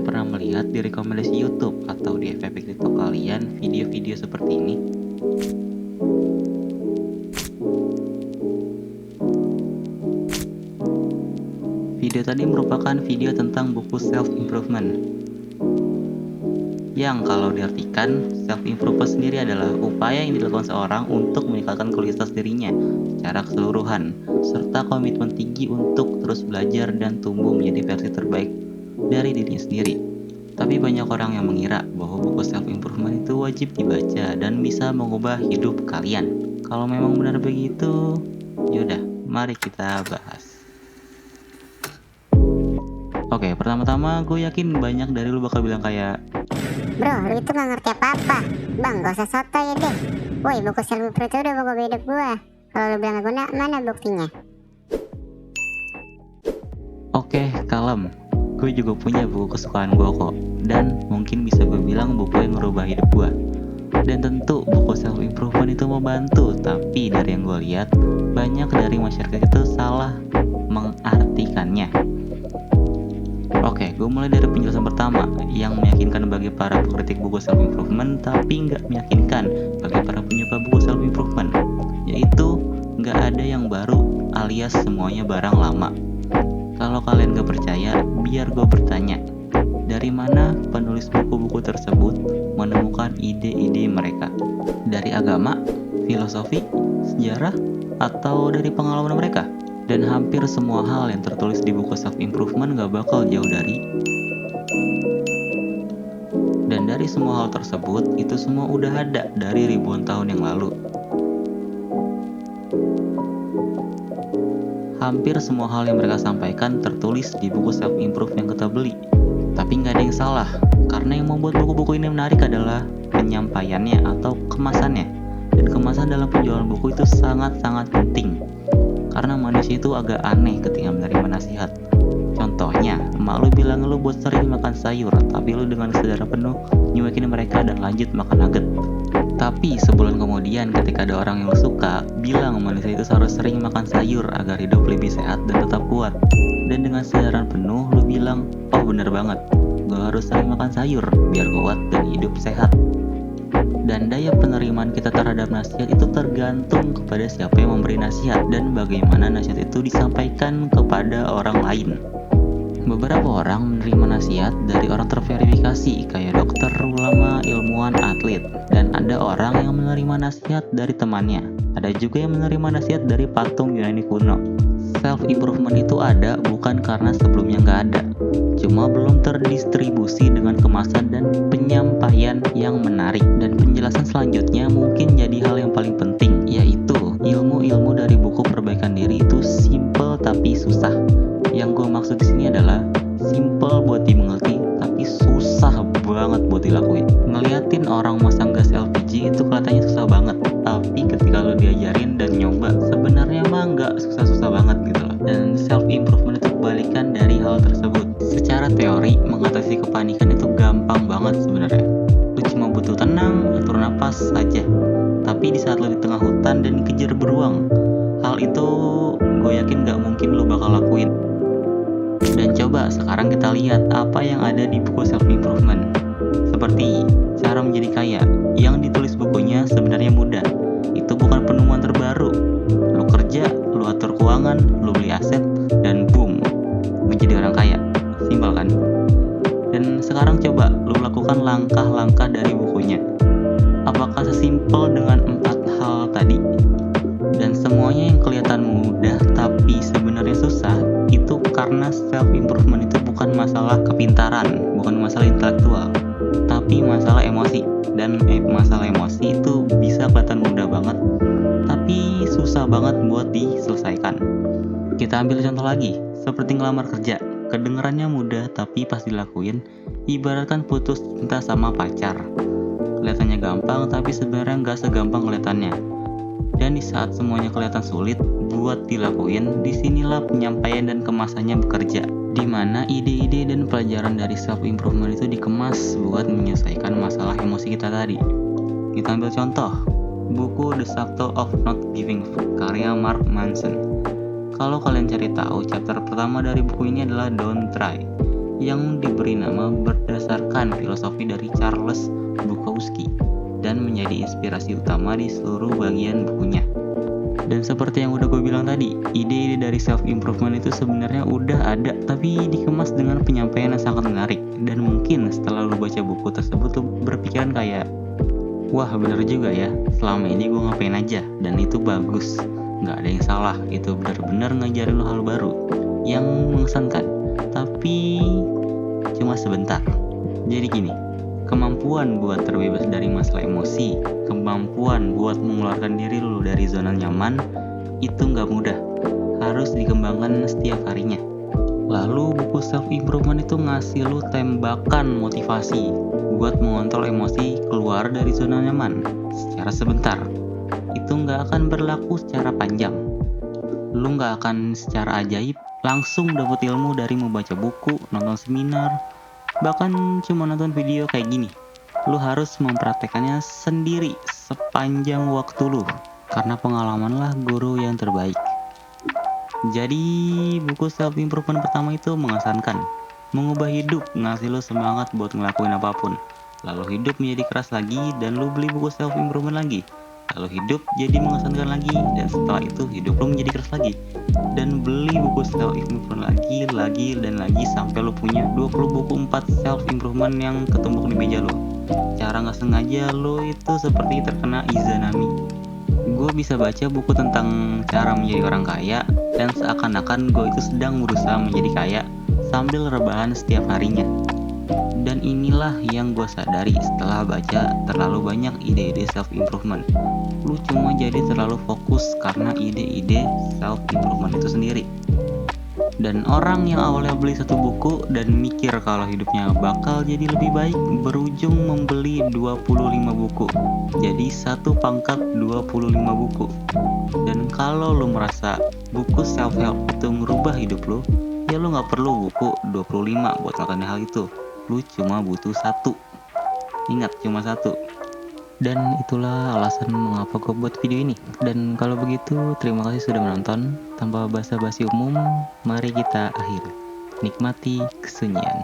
kalian pernah melihat di rekomendasi YouTube atau di FYP TikTok kalian video-video seperti ini? Video tadi merupakan video tentang buku self-improvement, yang kalau diartikan, self-improvement sendiri adalah upaya yang dilakukan seorang untuk meningkatkan kualitas dirinya secara keseluruhan, serta komitmen tinggi untuk terus belajar dan tumbuh menjadi versi terbaik dari dirinya sendiri. Tapi banyak orang yang mengira bahwa buku self-improvement itu wajib dibaca dan bisa mengubah hidup kalian. Kalau memang benar begitu, yaudah, mari kita bahas. Oke, pertama-tama gue yakin banyak dari lu bakal bilang kayak, Bro, lu itu gak ngerti apa-apa. Bang, gak usah sotoy ya deh. Woi, buku self-improvement itu udah buku hidup gua. Kalau lu bilang gak guna, mana buktinya? oke, kalem. Gue juga punya buku kesukaan gue kok. Dan mungkin bisa gue bilang buku yang ngerubah hidup gue. Dan tentu buku self-improvement itu membantu. Tapi dari yang gue lihat, banyak dari masyarakat itu salah mengartikannya. Oke, gue mulai dari penjelasan pertama yang meyakinkan bagi para pengkritik buku self-improvement tapi nggak meyakinkan bagi para penyuka buku self-improvement, yaitu nggak ada yang baru alias semuanya barang lama. Kalau kalian gak percaya, biar gue bertanya, dari mana penulis buku-buku tersebut menemukan ide-ide mereka? Dari agama, filosofi, sejarah, atau dari pengalaman mereka? Dan hampir semua hal yang tertulis di buku self-improvement gak bakal jauh dari. Dan dari semua hal tersebut, itu semua udah ada dari ribuan tahun yang lalu. Hampir semua hal yang mereka sampaikan tertulis di buku self-improve yang kita beli. Tapi nggak ada yang salah, karena yang membuat buku-buku ini menarik adalah penyampaiannya atau kemasannya. Dan kemasan dalam penjualan buku itu sangat-sangat penting. Karena manusia itu agak aneh ketika menerima nasihat. Contohnya, emak lu bilang lu buat sering makan sayur, tapi lu dengan kesadaran penuh nyuekin mereka dan lanjut makan nugget. Tapi sebulan kemudian ketika ada orang yang lu suka bilang manusia itu harus sering makan sayur agar hidup lebih sehat dan tetap kuat. Dan dengan kesadaran penuh lu bilang, oh bener banget, gue harus sering makan sayur biar kuat dan hidup sehat. Dan daya penerimaan kita terhadap nasihat itu tergantung kepada siapa yang memberi nasihat dan bagaimana nasihat itu disampaikan kepada orang lain. Beberapa orang menerima nasihat dari orang terverifikasi kayak dokter, ulama, ilmuwan, atlet. Dan ada orang yang menerima nasihat dari temannya. Ada juga yang menerima nasihat dari patung Yunani kuno. Self-improvement itu ada bukan karena sebelumnya nggak ada. Cuma belum terdistribusi dengan kemasan dan penyampaian yang menarik. Dan penjelasan selanjutnya mungkin jadi hal yang paling penting, yaitu ilmu-ilmu dari buku perbaikan diri itu simple tapi susah. Yang gue maksud di sini adalah simple buat dimengerti tapi susah banget buat dilakuin. Ngeliatin orang masang gas LPG itu kelihatannya susah banget, tapi ketika lo diajarin dan nyoba sebenarnya mah nggak susah-susah banget gitu loh. Dan self improvement itu kebalikan dari hal tersebut. Secara teori mengatasi kepanikan itu gampang banget sebenarnya. Lo cuma butuh tenang, atur napas saja. Tapi di saat lo di tengah hutan dan dikejar beruang, hal itu gue yakin gak mungkin lo bakal lakuin. Dan coba sekarang kita lihat apa yang ada di buku self-improvement. Seperti cara menjadi kaya, yang ditulis bukunya sebenarnya mudah. Itu bukan penemuan terbaru. Lu kerja, lu atur keuangan, lu beli aset, dan boom, menjadi orang kaya. Simpel kan? Dan sekarang coba lu lakukan langkah-langkah dari bukunya. Apakah sesimpel dengan 4 hal tadi? Dan semuanya yang kelihatan mudah tapi sebenarnya susah, itu karena self-improvement itu bukan masalah kepintaran, bukan masalah intelektual, tapi masalah emosi. Dan masalah emosi itu bisa kelihatan mudah banget, tapi susah banget buat diselesaikan. Kita ambil contoh lagi, seperti ngelamar kerja. Kedengarannya mudah, tapi pas dilakuin, ibaratkan putus cinta sama pacar. Kelihatannya gampang, tapi sebenarnya nggak segampang kelihatannya. Dan di saat semuanya kelihatan sulit buat dilakuin, disinilah penyampaian dan kemasannya bekerja. Di mana ide-ide dan pelajaran dari self-improvement itu dikemas buat menyelesaikan masalah emosi kita tadi. Kita ambil contoh, buku The Subtle of Not Giving karya Mark Manson. Kalau kalian cari tahu, chapter pertama dari buku ini adalah Don't Try, yang diberi nama berdasarkan filosofi dari Charles Bukowski dan menjadi inspirasi utama di seluruh bagian bukunya. Dan seperti yang udah gue bilang tadi, ide-ide dari self-improvement itu sebenarnya udah ada, tapi dikemas dengan penyampaian yang sangat menarik. Dan mungkin setelah lu baca buku tersebut tuh berpikiran kayak, wah bener juga ya, selama ini gue ngapain aja, dan itu bagus. Nggak ada yang salah, itu benar-benar ngajarin lu hal baru yang mengesankan, tapi cuma sebentar. Jadi gini, kemampuan buat terbebas dari masalah emosi, kemampuan buat mengeluarkan diri lu dari zona nyaman, itu nggak mudah, harus dikembangkan setiap harinya. Lalu buku self improvement itu ngasih lu tembakan motivasi buat mengontrol emosi keluar dari zona nyaman secara sebentar. Itu nggak akan berlaku secara panjang. Lu nggak akan secara ajaib langsung dapet ilmu dari membaca buku, nonton seminar, bahkan cuma nonton video kayak gini. Lu harus mempraktekannya sendiri sepanjang waktu lu, karena pengalamanlah guru yang terbaik. Jadi buku self improvement pertama itu mengesankan, mengubah hidup, ngasih lu semangat buat ngelakuin apapun. Lalu hidup menjadi keras lagi dan lu beli buku self improvement lagi. Lalu hidup jadi mengesankan lagi, dan setelah itu hidup lu menjadi keras lagi. Dan beli buku self improvement lagi dan lagi sampai lu punya 20 buku 4 self improvement yang ketumbuk di meja lu. Cara nggak sengaja lu itu seperti terkena Izanami. Gue bisa baca buku tentang cara menjadi orang kaya, dan seakan-akan gue itu sedang berusaha menjadi kaya sambil rebahan setiap harinya. Dan inilah yang gue sadari setelah baca terlalu banyak ide-ide self-improvement. Lu cuma jadi terlalu fokus karena ide-ide self-improvement itu sendiri. Dan orang yang awalnya beli satu buku dan mikir kalau hidupnya bakal jadi lebih baik, berujung membeli 25 buku. Jadi satu pangkat 25 buku. Dan kalau lu merasa buku self-help itu ngerubah hidup lu, ya lu gak perlu buku 25 buat ngelakuin hal itu. Lu cuma butuh satu. Ingat, cuma satu. Dan itulah alasan mengapa gue buat video ini. Dan kalau begitu, terima kasih sudah menonton. Tanpa basa-basi umum, mari kita akhiri. Nikmati kesunyian.